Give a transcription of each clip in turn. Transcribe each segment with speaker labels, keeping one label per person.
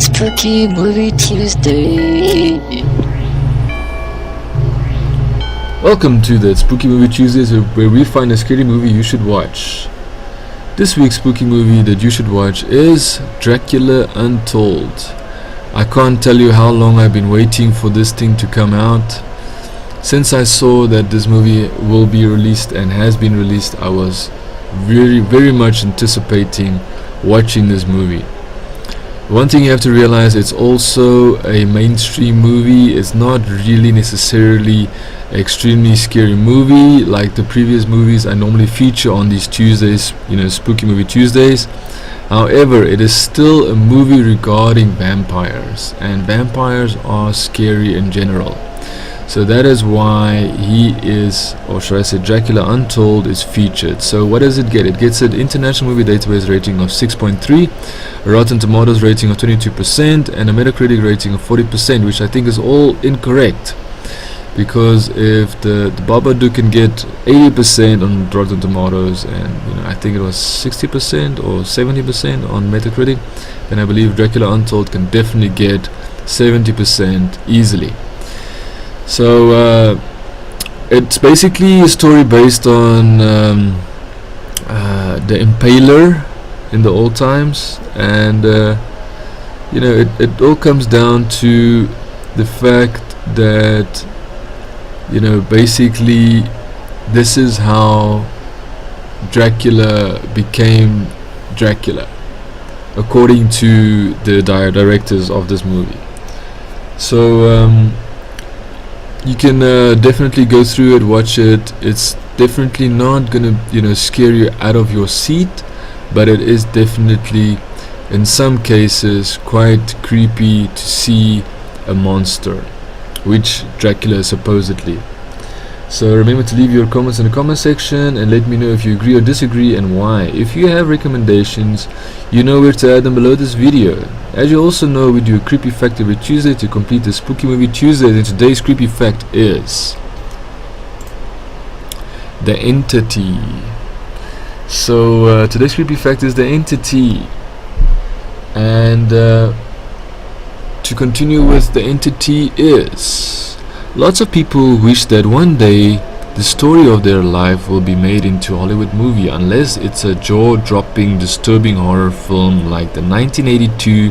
Speaker 1: Spooky Movie Tuesday.
Speaker 2: Welcome to the Spooky Movie Tuesdays, where we find a scary movie you should watch. This week's spooky movie that you should watch is Dracula Untold. I can't tell you how long I've been waiting for this thing to come out. Since I saw that this movie will be released and has been released, I was very much anticipating watching this movie. One thing you have to realize, it's also a mainstream movie. It's not really necessarily an extremely scary movie like the previous movies I normally feature on these Tuesdays, Spooky Movie Tuesdays. However, it is still a movie regarding vampires, and vampires are scary in general. So that is why Dracula Untold is featured. So what does it get? It gets an International Movie Database rating of 6.3, a Rotten Tomatoes rating of 22%, and a Metacritic rating of 40%, which I think is all incorrect. Because if the Babadook can get 80% on Rotten Tomatoes, and I think it was 60% or 70% on Metacritic, then I believe Dracula Untold can definitely get 70% easily. So it's basically a story based on the Impaler in the old times, and it all comes down to the fact that basically this is how Dracula became Dracula, according to the directors of this movie. So you can definitely go through it, watch it. It's definitely not gonna scare you out of your seat, but it is definitely in some cases quite creepy to see a monster, which Dracula is supposedly. So remember to leave your comments in the comment section and let me know if you agree or disagree and why. If you have recommendations, you know where to add them below this video. As you also know, we do a creepy fact every Tuesday to complete the Spooky Movie Tuesday, and today's creepy fact is The Entity. So today's creepy fact is The Entity, and to continue with The Entity is, lots of people wish that one day the story of their life will be made into a Hollywood movie, unless it's a jaw-dropping, disturbing horror film like the 1982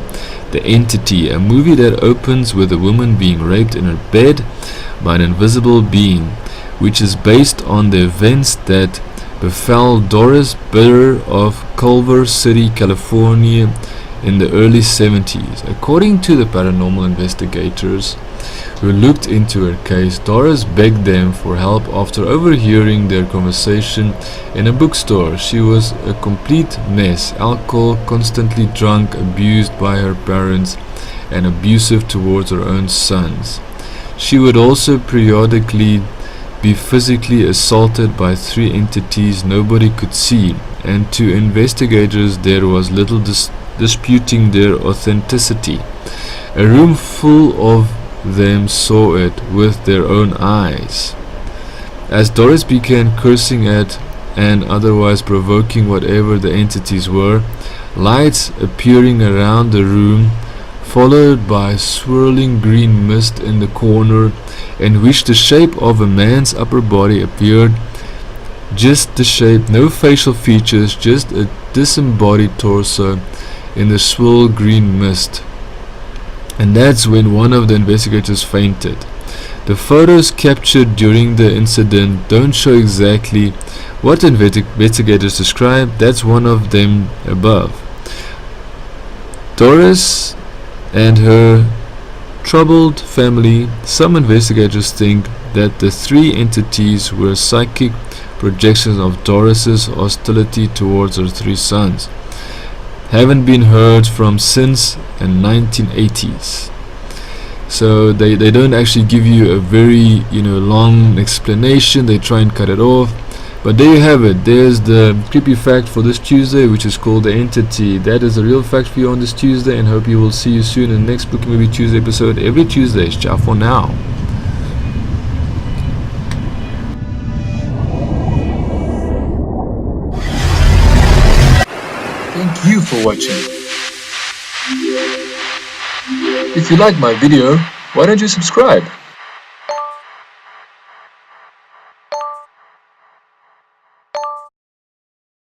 Speaker 2: The Entity, a movie that opens with a woman being raped in her bed by an invisible being, which is based on the events that befell Doris Bitter of Culver City, California in the early 70s. According to the paranormal investigators who looked into her case, Doris begged them for help after overhearing their conversation in a bookstore. She was a complete mess: alcohol, constantly drunk, abused by her parents, and abusive towards her own sons. She would also periodically be physically assaulted by three entities nobody could see, and to investigators there was little disputing their authenticity. A room full of them saw it with their own eyes. As Doris began cursing at and otherwise provoking whatever the entities were, lights appearing around the room, followed by swirling green mist in the corner, in which the shape of a man's upper body appeared. Just the shape, no facial features, just a disembodied torso in the swirl green mist. And that's when one of the investigators fainted. The photos captured during the incident don't show exactly what the investigators described. That's one of them above. Doris and her troubled family. Some investigators think that the three entities were psychic projections of Doris's hostility towards her three sons. Haven't been heard from since the 1980s. So they don't actually give you a very long explanation. They try and cut it off. But there you have it. There's the creepy fact for this Tuesday, which is called The Entity. That is a real fact for you on this Tuesday, and hope you will see you soon in the next Spooky Movie Tuesday episode every Tuesday. Ciao for now.
Speaker 3: Thank you for watching.
Speaker 2: If you like my video, why don't you subscribe?